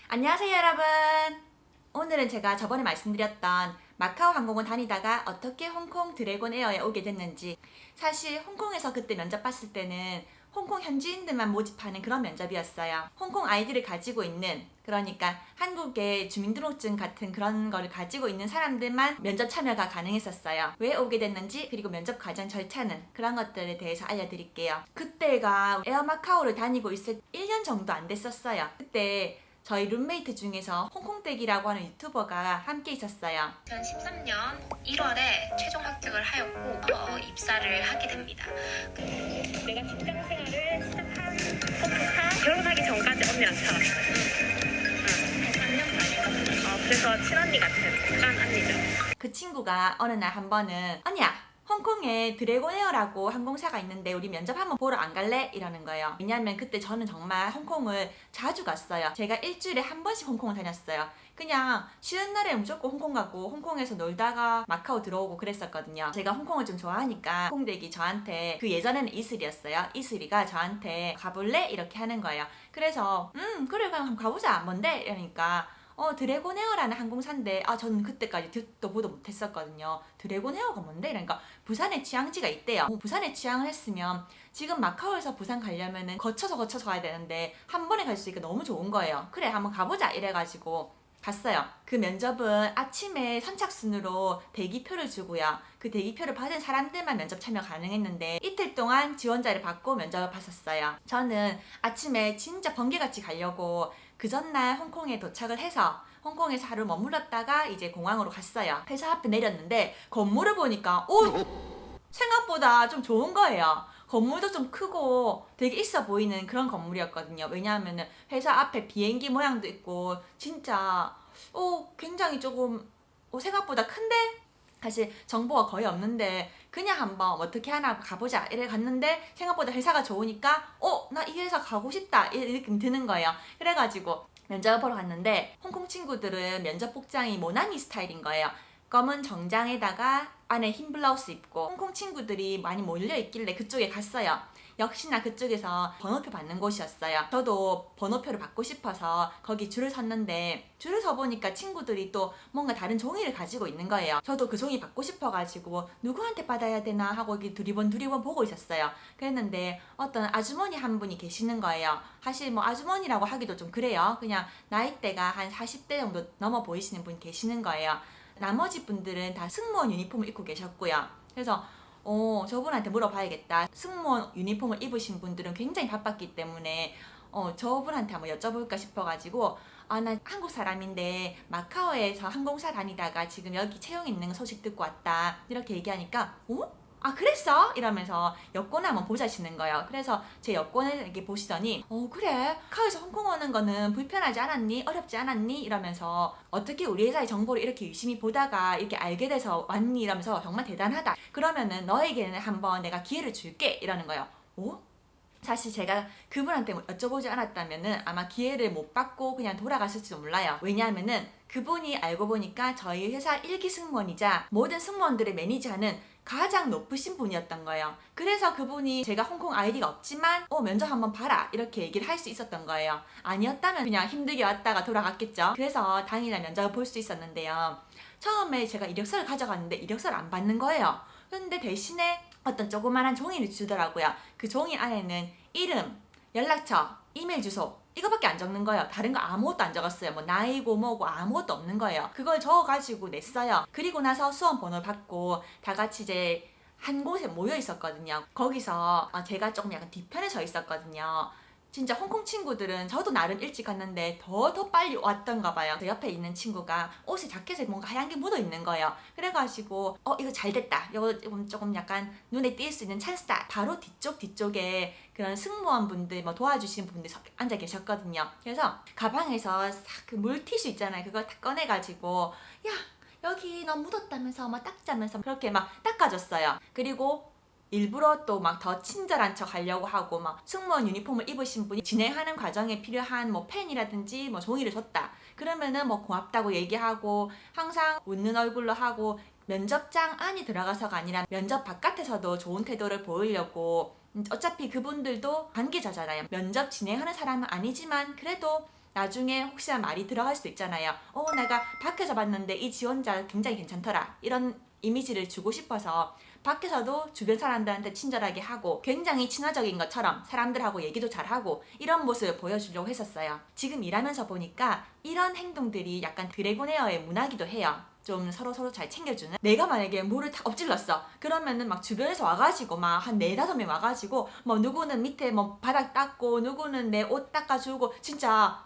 안녕하세요 여러분. 오늘은 제가 저번에 말씀드렸던 마카오 항공을 다니다가 어떻게 홍콩 드래곤 에어에 오게 됐는지, 사실 홍콩에서 그때 면접 봤을 때는 홍콩 현지인들만 모집하는 그런 면접이었어요. 홍콩 아이디를 가지고 있는, 그러니까 한국의 주민등록증 같은 그런 걸 가지고 있는 사람들만 면접 참여가 가능했었어요. 왜 오게 됐는지, 그리고 면접 과정 절차는, 그런 것들에 대해서 알려드릴게요. 그때가 에어 마카오를 다니고 있을 1년 정도 안 됐었어요. 그때 저희 룸메이트 중에서 홍콩댁이라고 하는 유튜버가 함께 있었어요. 2013년 1월에 최종 합격을 하였고 입사를 하게 됩니다. 내가 직장 생활을 시작한 것부터 결혼하기 전까지 언니랑 살았어요. 한 3년 다니고 그래서 친언니 같은 깐 언니죠. 그 친구가 어느 날 한 번은 언니야, 홍콩에 드래곤 에어라고 항공사가 있는데 우리 면접 한번 보러 안 갈래? 이러는 거예요. 왜냐면 그때 저는 정말 홍콩을 자주 갔어요. 제가 일주일에 한 번씩 홍콩을 다녔어요. 그냥 쉬는 날에 무조건 홍콩 가고 홍콩에서 놀다가 마카오 들어오고 그랬었거든요. 제가 홍콩을 좀 좋아하니까 홍콩댁이 저한테, 그 예전에는 이슬이었어요. 이슬이가 저한테 가볼래? 이렇게 하는 거예요. 그래서 그래 그럼 한번 가보자. 뭔데? 이러니까 드래곤 에어라는 항공사인데, 저는 그때까지 듣도 보도 못했었거든요. 드래곤 에어가 뭔데? 이러니까 부산에 취항지가 있대요. 부산에 취항을 했으면 지금 마카오에서 부산 가려면은 거쳐서 가야 되는데 한 번에 갈 수 있으니까 너무 좋은 거예요. 그래 한번 가보자 이래가지고 갔어요. 그 면접은 아침에 선착순으로 대기표를 주고요. 그 대기표를 받은 사람들만 면접 참여 가능했는데 이틀 동안 지원자를 받고 면접을 봤었어요. 저는 아침에 진짜 번개같이 가려고 그 전날 홍콩에 도착을 해서 홍콩에서 하루 머물렀다가 이제 공항으로 갔어요. 회사 앞에 내렸는데 건물을 보니까 생각보다 좀 좋은 거예요. 건물도 좀 크고 되게 있어 보이는 그런 건물이었거든요. 왜냐하면 회사 앞에 비행기 모양도 있고 진짜 굉장히 조금 생각보다 큰데, 사실 정보가 거의 없는데 그냥 한번 어떻게 하나 가보자 이래 갔는데 생각보다 회사가 좋으니까 나 이 회사 가고 싶다 이 느낌 드는 거예요. 그래가지고 면접을 보러 갔는데 홍콩 친구들은 면접 복장이 모나미 스타일인 거예요. 검은 정장에다가 안에 흰 블라우스 입고 홍콩 친구들이 많이 몰려있길래 그쪽에 갔어요. 역시나 그쪽에서 번호표 받는 곳이었어요. 저도 번호표를 받고 싶어서 거기 줄을 섰는데 줄을 서보니까 친구들이 또 뭔가 다른 종이를 가지고 있는 거예요. 저도 그 종이 받고 싶어가지고 누구한테 받아야 되나 하고 여기 두리번 보고 있었어요. 그랬는데 어떤 아주머니 한 분이 계시는 거예요. 사실 뭐 아주머니라고 하기도 좀 그래요. 그냥 나이대가 한 40대 정도 넘어 보이시는 분 계시는 거예요. 나머지 분들은 다 승무원 유니폼을 입고 계셨고요. 그래서 저분한테 물어봐야겠다. 승무원 유니폼을 입으신 분들은 굉장히 바빴기 때문에 저분한테 한번 여쭤볼까 싶어가지고 나 한국 사람인데 마카오에서 항공사 다니다가 지금 여기 채용 있는 소식 듣고 왔다 이렇게 얘기하니까 그랬어? 이러면서 여권을 한번 보자시는 거예요. 그래서 제 여권을 이렇게 보시더니 그래 마카오에서 홍콩 오는 거는 불편하지 않았니? 어렵지 않았니? 이러면서 어떻게 우리 회사의 정보를 이렇게 유심히 보다가 이렇게 알게 돼서 왔니? 이러면서 정말 대단하다. 그러면은 너에게는 한번 내가 기회를 줄게 이러는 거예요. 사실 제가 그분한테 여쭤보지 않았다면은 아마 기회를 못 받고 그냥 돌아갔을지도 몰라요. 왜냐하면은 그분이 알고 보니까 저희 회사 1기 승무원이자 모든 승무원들의 매니저는 가장 높으신 분이었던 거예요. 그래서 그분이 제가 홍콩 아이디가 없지만 면접 한번 봐라 이렇게 얘기를 할 수 있었던 거예요. 아니었다면 그냥 힘들게 왔다가 돌아갔겠죠. 그래서 당일날 면접을 볼 수 있었는데요. 처음에 제가 이력서를 가져갔는데 이력서를 안 받는 거예요. 근데 대신에 어떤 조그만한 종이를 주더라고요. 그 종이 안에는 이름, 연락처, 이메일 주소 이거밖에 안 적는 거예요. 다른 거 아무것도 안 적었어요. 뭐 나이고 뭐고 아무것도 없는 거예요. 그걸 적어가지고 냈어요. 그리고 나서 수험 번호를 받고 다 같이 이제 한 곳에 모여 있었거든요. 거기서 제가 조금 약간 뒤편에 서 있었거든요. 진짜 홍콩 친구들은 저도 나름 일찍 갔는데 더 빨리 왔던가 봐요. 그 옆에 있는 친구가 옷에 자켓에 뭔가 하얀 게 묻어 있는 거예요. 그래가지고 이거 잘 됐다. 이거 조금 약간 눈에 띌 수 있는 찬스다. 바로 뒤쪽에 그런 승무원분들 뭐 도와주시는 분들이 앉아 계셨거든요. 그래서 가방에서 싹 그 물티슈 있잖아요. 그걸 딱 꺼내가지고 야 여기 너 묻었다면서 막 닦자면서 그렇게 막 닦아줬어요. 그리고 일부러 또 막 더 친절한 척 하려고 하고 막 승무원 유니폼을 입으신 분이 진행하는 과정에 필요한 뭐 펜이라든지 뭐 종이를 줬다. 그러면은 뭐 고맙다고 얘기하고 항상 웃는 얼굴로 하고 면접장 안에 들어가서가 아니라 면접 바깥에서도 좋은 태도를 보이려고 어차피 그분들도 관계자잖아요. 면접 진행하는 사람은 아니지만 그래도 나중에 혹시나 말이 들어갈 수도 있잖아요. 내가 밖에서 봤는데 이 지원자 굉장히 괜찮더라. 이런 이미지를 주고 싶어서 밖에서도 주변 사람들한테 친절하게 하고 굉장히 친화적인 것처럼 사람들하고 얘기도 잘하고 이런 모습을 보여주려고 했었어요. 지금 일하면서 보니까 이런 행동들이 약간 드래곤에어의 문화기도 해요. 좀 서로 잘 챙겨주는. 내가 만약에 물을 탁 엎질렀어. 그러면은 막 주변에서 와가지고 막 한 4-5명 와가지고 뭐 누구는 밑에 뭐 바닥 닦고 누구는 내 옷 닦아주고 진짜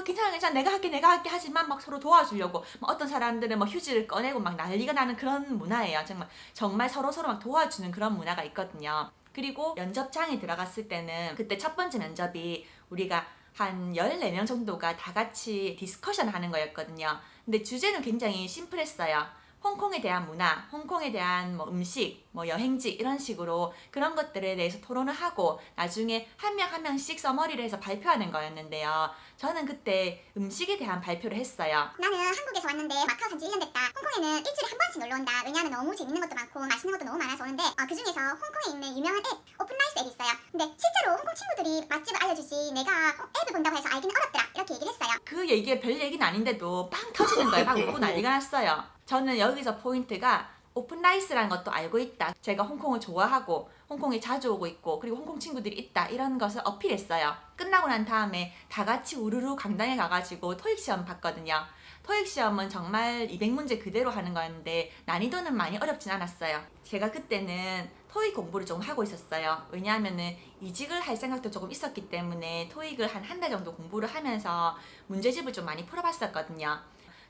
괜찮아 내가 할게 하지만 막 서로 도와주려고 막 어떤 사람들은 뭐 휴지를 꺼내고 막 난리가 나는 그런 문화예요. 정말 서로 막 도와주는 그런 문화가 있거든요. 그리고 면접장에 들어갔을 때는 그때 첫 번째 면접이 우리가 한 14명 정도가 다 같이 디스커션 하는 거였거든요. 근데 주제는 굉장히 심플했어요. 홍콩에 대한 문화, 홍콩에 대한 뭐 음식, 뭐 여행지 이런 식으로 그런 것들에 대해서 토론을 하고 나중에 한 명 한 명씩 서머리를 해서 발표하는 거였는데요. 저는 그때 음식에 대한 발표를 했어요. 나는 한국에서 왔는데 마카오 산지 1년 됐다. 홍콩에는 일주일에 한 번씩 놀러 온다. 왜냐하면 너무 재밌는 것도 많고 맛있는 것도 너무 많아서 오는데 그 중에서 홍콩에 있는 유명한 앱 오픈라이스 앱이 있어요. 근데 실제로 홍콩 친구들이 맛집을 알려주지 내가 앱을 본다고 해서 알기는 어렵더라. 이렇게 얘기를 했어요. 그 얘기가 별 얘기는 아닌데도 빵 터지는 거예요. 막 웃고 난리가 났어요. 저는 여기서 포인트가 오픈라이스라는 것도 알고 있다. 제가 홍콩을 좋아하고 홍콩에 자주 오고 있고 그리고 홍콩 친구들이 있다. 이런 것을 어필했어요. 끝나고 난 다음에 다 같이 우르르 강당에 가가지고 토익 시험 봤거든요. 토익 시험은 정말 200문제 그대로 하는 거였는데 난이도는 많이 어렵진 않았어요. 제가 그때는 토익 공부를 좀 하고 있었어요. 왜냐하면은 이직을 할 생각도 조금 있었기 때문에 토익을 한 달 정도 공부를 하면서 문제집을 좀 많이 풀어봤었거든요.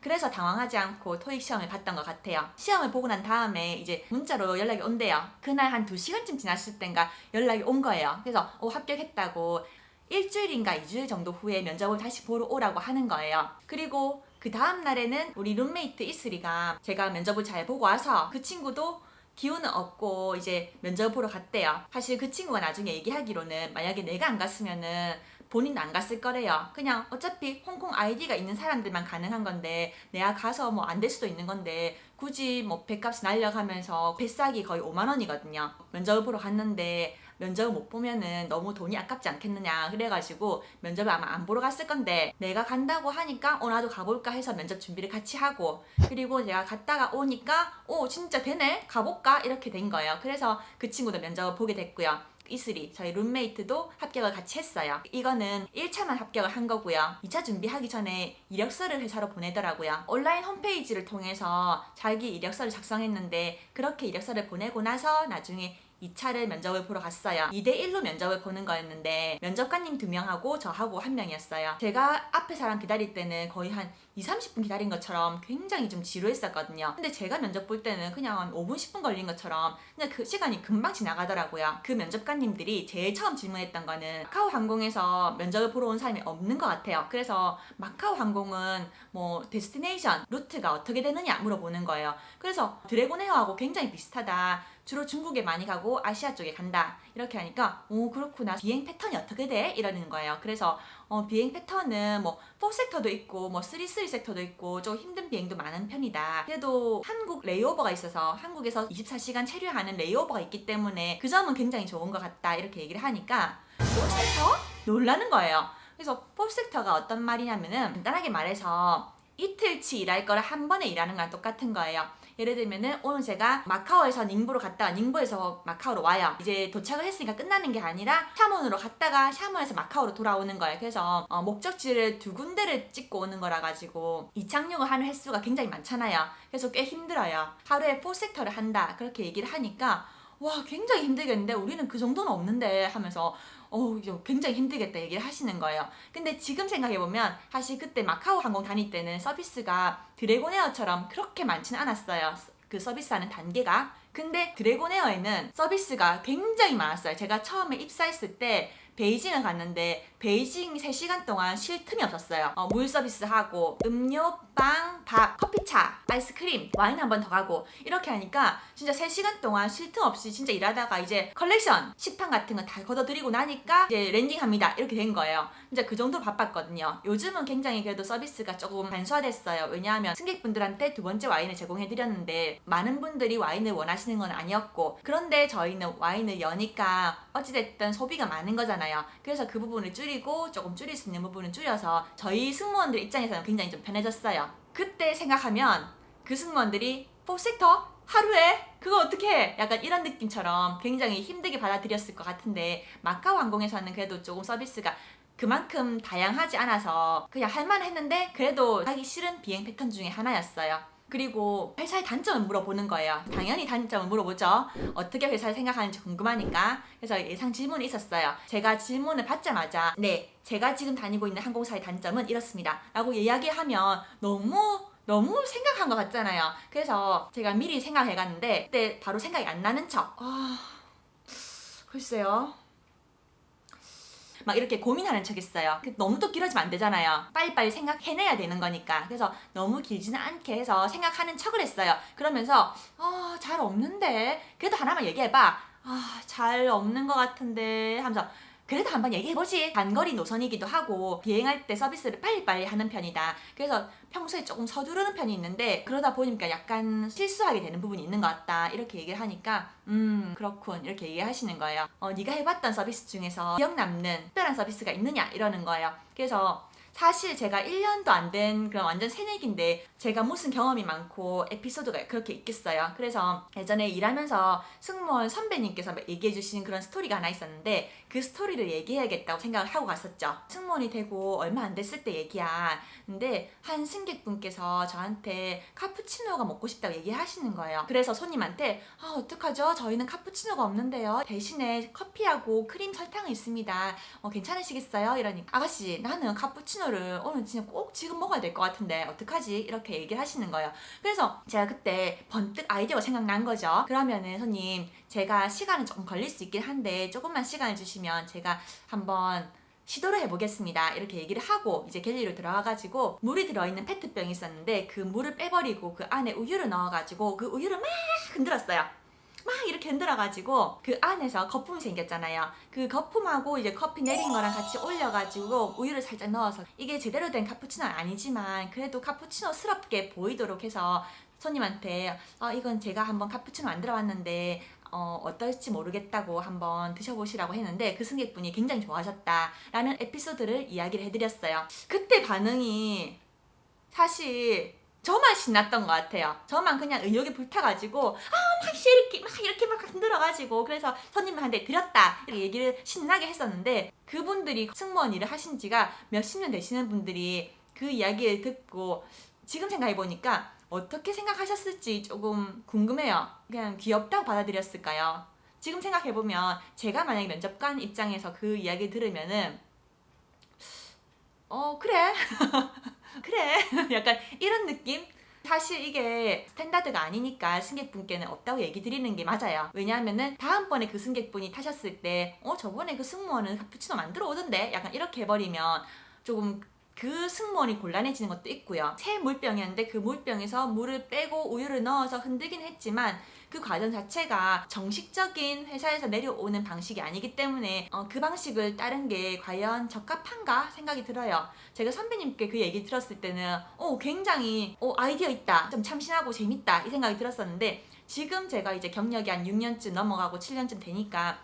그래서 당황하지 않고 토익 시험을 봤던 것 같아요. 시험을 보고 난 다음에 이제 문자로 연락이 온대요. 그날 한 2시간쯤 지났을 땐가 연락이 온 거예요. 그래서 합격했다고 일주일인가 2주일 정도 후에 면접을 다시 보러 오라고 하는 거예요. 그리고 그 다음 날에는 우리 룸메이트 이슬이가 제가 면접을 잘 보고 와서 그 친구도 기운은 없고 이제 면접 보러 갔대요. 사실 그 친구가 나중에 얘기하기로는 만약에 내가 안 갔으면은 본인 안 갔을 거래요. 그냥 어차피 홍콩 아이디가 있는 사람들만 가능한 건데 내가 가서 뭐 안 될 수도 있는 건데 굳이 뭐 배값 날려가면서 뱃삭이 거의 5만 원이거든요. 면접을 보러 갔는데 면접을 못 보면은 너무 돈이 아깝지 않겠느냐 그래가지고 면접을 아마 안 보러 갔을 건데 내가 간다고 하니까 나도 가볼까 해서 면접 준비를 같이 하고 그리고 제가 갔다가 오니까 진짜 되네 가볼까 이렇게 된 거예요. 그래서 그 친구도 면접을 보게 됐고요. 이슬이 저희 룸메이트도 합격을 같이 했어요. 이거는 1차만 합격을 한 거고요. 2차 준비하기 전에 이력서를 회사로 보내더라고요. 온라인 홈페이지를 통해서 자기 이력서를 작성했는데 그렇게 이력서를 보내고 나서 나중에 2차를 면접을 보러 갔어요. 2대1로 면접을 보는 거였는데 면접관님 2명하고 저하고 1명이었어요. 제가 앞에 사람 기다릴 때는 거의 한 20-30분 기다린 것처럼 굉장히 좀 지루했었거든요. 근데 제가 면접 볼 때는 그냥 한 5분 10분 걸린 것처럼 그냥 그 시간이 금방 지나가더라고요. 그 면접관님들이 제일 처음 질문했던 거는 마카오 항공에서 면접을 보러 온 사람이 없는 것 같아요. 그래서 마카오 항공은 뭐 데스티네이션 루트가 어떻게 되느냐 물어보는 거예요. 그래서 드래곤에어하고 굉장히 비슷하다. 주로 중국에 많이 가고 아시아 쪽에 간다 이렇게 하니까 그렇구나 비행 패턴이 어떻게 돼? 이러는 거예요. 그래서 비행 패턴은 뭐 4섹터도 있고 뭐 3섹터도 있고 좀 힘든 비행도 많은 편이다. 그래도 한국 레이오버가 있어서 한국에서 24시간 체류하는 레이오버가 있기 때문에 그 점은 굉장히 좋은 것 같다 이렇게 얘기를 하니까 4섹터? 놀라는 거예요. 그래서 4섹터가 어떤 말이냐면은 간단하게 말해서 이틀치 일할 거를 한 번에 일하는 거랑 똑같은 거예요. 예를 들면은 오늘 제가 마카오에서 닝부로 갔다가 닝부에서 마카오로 와요. 이제 도착을 했으니까 끝나는 게 아니라 샤몬으로 갔다가 샤몬에서 마카오로 돌아오는 거예요. 그래서 목적지를 2군데를 찍고 오는 거라 가지고 이착륙을 하는 횟수가 굉장히 많잖아요. 그래서 꽤 힘들어요. 하루에 4섹터를 한다 그렇게 얘기를 하니까 와 굉장히 힘들겠는데 우리는 그 정도는 없는데 하면서 굉장히 힘들겠다 얘기를 하시는 거예요. 근데 지금 생각해보면 사실 그때 마카오 항공 다닐 때는 서비스가 드래곤에어처럼 그렇게 많지는 않았어요. 그 서비스하는 단계가. 근데 드래곤에어에는 서비스가 굉장히 많았어요. 제가 처음에 입사했을 때 베이징을 갔는데 베이징 3시간 동안 쉴 틈이 없었어요. 물 서비스하고 음료, 빵, 밥, 커피차, 아이스크림, 와인 한 번 더 가고 이렇게 하니까 진짜 3시간 동안 쉴 틈 없이 진짜 일하다가 이제 컬렉션, 식판 같은 거 다 걷어들이고 나니까 이제 랜딩합니다. 이렇게 된 거예요. 진짜 그 정도로 바빴거든요. 요즘은 굉장히 그래도 서비스가 조금 간소화됐어요. 왜냐하면 승객분들한테 2번째 와인을 제공해드렸는데 많은 분들이 와인을 원하시는 건 아니었고, 그런데 저희는 와인을 여니까 어찌됐든 소비가 많은 거잖아요. 그래서 그 부분을 줄이고 조금 줄일 수 있는 부분은 줄여서 저희 승무원들 입장에서는 굉장히 좀 편해졌어요. 그때 생각하면 그 승무원들이 4섹터? 하루에? 그거 어떻게 해? 약간 이런 느낌처럼 굉장히 힘들게 받아들였을 것 같은데, 마카오 항공에서는 그래도 조금 서비스가 그만큼 다양하지 않아서 그냥 할만했는데 그래도 가기 싫은 비행 패턴 중에 하나였어요. 그리고 회사의 단점을 물어보는 거예요. 당연히 단점을 물어보죠. 어떻게 회사를 생각하는지 궁금하니까. 그래서 예상 질문이 있었어요. 제가 질문을 받자마자 네, 제가 지금 다니고 있는 항공사의 단점은 이렇습니다 라고 이야기하면 너무 생각한 것 같잖아요. 그래서 제가 미리 생각해갔는데 그때 바로 생각이 안 나는 척. 글쎄요. 막 이렇게 고민하는 척 했어요. 너무 또 길어지면 안 되잖아요. 빨리빨리 생각해내야 되는 거니까. 그래서 너무 길지는 않게 해서 생각하는 척을 했어요. 그러면서 잘 없는데 그래도 하나만 얘기해봐. 잘 없는 것 같은데 하면서 그래도 한번 얘기해보지. 단거리 노선이기도 하고 비행할 때 서비스를 빨리빨리 하는 편이다. 그래서 평소에 조금 서두르는 편이 있는데 그러다 보니까 약간 실수하게 되는 부분이 있는 것 같다. 이렇게 얘기를 하니까 그렇군 이렇게 얘기하시는 거예요. 네가 해봤던 서비스 중에서 기억 남는 특별한 서비스가 있느냐 이러는 거예요. 그래서 사실 제가 1년도 안 된 그런 완전 새내기인데 제가 무슨 경험이 많고 에피소드가 그렇게 있겠어요. 그래서 예전에 일하면서 승무원 선배님께서 얘기해 주신 그런 스토리가 하나 있었는데 그 스토리를 얘기해야겠다고 생각을 하고 갔었죠. 승무원이 되고 얼마 안 됐을 때 얘기야. 근데 한 승객분께서 저한테 카푸치노가 먹고 싶다고 얘기하시는 거예요. 그래서 손님한테 어떡하죠? 저희는 카푸치노가 없는데요. 대신에 커피하고 크림 설탕이 있습니다. 괜찮으시겠어요? 이러니까 아가씨 나는 카푸치노를 오늘 진짜 꼭 지금 먹어야 될 것 같은데 어떡하지? 이렇게 얘기를 하시는 거예요. 그래서 제가 그때 번뜩 아이디어가 생각난 거죠. 그러면은 손님 제가 시간은 조금 걸릴 수 있긴 한데 조금만 시간을 주시면 제가 한번 시도를 해보겠습니다. 이렇게 얘기를 하고 이제 갤리로 들어와가지고 물이 들어있는 페트병이 있었는데 그 물을 빼버리고 그 안에 우유를 넣어가지고 그 우유를 막 흔들었어요. 막 이렇게 흔들어가지고 그 안에서 거품이 생겼잖아요. 그 거품하고 이제 커피 내린 거랑 같이 올려가지고 우유를 살짝 넣어서 이게 제대로 된 카푸치노는 아니지만 그래도 카푸치노스럽게 보이도록 해서 손님한테 이건 제가 한번 카푸치노 만들어 왔는데 어떨지 모르겠다고 한번 드셔보시라고 했는데 그 승객분이 굉장히 좋아하셨다라는 에피소드를 이야기를 해드렸어요. 그때 반응이 사실 저만 신났던 것 같아요. 저만 그냥 의욕이 불타가지고 막 이렇게 흔들어가지고 그래서 손님한테 드렸다 이렇게 얘기를 신나게 했었는데 그분들이 승무원 일을 하신 지가 몇십 년 되시는 분들이 그 이야기를 듣고 지금 생각해보니까 어떻게 생각하셨을지 조금 궁금해요. 그냥 귀엽다고 받아들였을까요? 지금 생각해보면 제가 만약에 면접관 입장에서 그 이야기 들으면은 그래 그래 약간 이런 느낌? 사실 이게 스탠다드가 아니니까 승객분께는 없다고 얘기 드리는 게 맞아요. 왜냐하면은 다음번에 그 승객분이 타셨을 때 저번에 그 승무원은 카푸치노 만들어 오던데 약간 이렇게 해버리면 조금 그 승무원이 곤란해지는 것도 있고요. 새 물병이었는데 그 물병에서 물을 빼고 우유를 넣어서 흔들긴 했지만 그 과정 자체가 정식적인 회사에서 내려오는 방식이 아니기 때문에 그 방식을 따른 게 과연 적합한가 생각이 들어요. 제가 선배님께 그 얘기 들었을 때는 굉장히 아이디어 있다, 좀 참신하고 재밌다 이 생각이 들었었는데 지금 제가 이제 경력이 한 6년쯤 넘어가고 7년쯤 되니까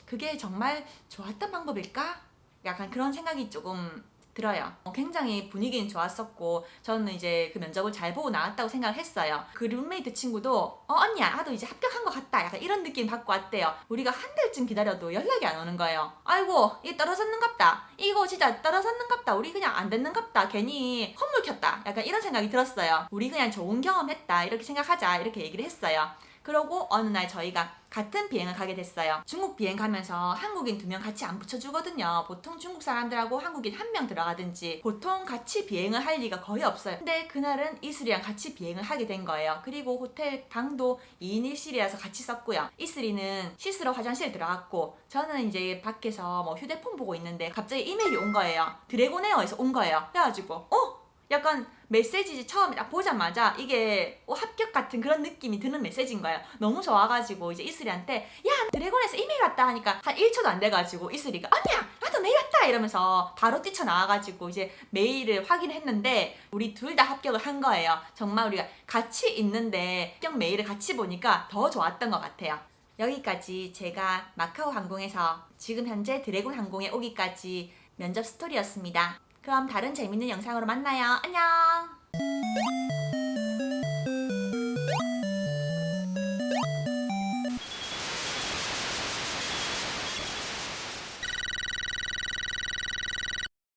그게 정말 좋았던 방법일까? 약간 그런 생각이 조금 들어요. 굉장히 분위기는 좋았었고 저는 이제 그 면접을 잘 보고 나왔다고 생각을 했어요. 그 룸메이트 친구도 언니야 나도 이제 합격한 것 같다 약간 이런 느낌 받고 왔대요. 우리가 한 달쯤 기다려도 연락이 안 오는 거예요. 아이고 이게 떨어졌는갑다, 이거 진짜 떨어졌는갑다, 우리 그냥 안 됐는갑다, 괜히 헛물 켰다 약간 이런 생각이 들었어요. 우리 그냥 좋은 경험했다 이렇게 생각하자 이렇게 얘기를 했어요. 그러고 어느 날 저희가 같은 비행을 가게 됐어요. 중국 비행 가면서 한국인 2명 같이 안 붙여주거든요. 보통 중국 사람들하고 한국인 1명 들어가든지 보통 같이 비행을 할 리가 거의 없어요. 근데 그날은 이슬이랑 같이 비행을 하게 된 거예요. 그리고 호텔 방도 2인 1실이라서 같이 썼고요. 이슬이는 씻으러 화장실에 들어갔고 저는 이제 밖에서 뭐 휴대폰 보고 있는데 갑자기 이메일이 온 거예요. 드래곤에어에서 온 거예요. 그래가지고 약간 메시지 처음에 딱 보자마자 이게 합격 같은 그런 느낌이 드는 메시지인 거예요. 너무 좋아가지고 이제 이슬이한테 야 드래곤에서 이메일 왔다 하니까 한 1초도 안 돼가지고 이슬이가 언니야 나도 메일 왔다 이러면서 바로 뛰쳐나와가지고 이제 메일을 확인했는데 우리 둘 다 합격을 한 거예요. 정말 우리가 같이 있는데 합격 메일을 같이 보니까 더 좋았던 것 같아요. 여기까지 제가 마카오 항공에서 지금 현재 드래곤 항공에 오기까지 면접 스토리였습니다. 그럼 다른 재밌는 영상으로 만나요. 안녕!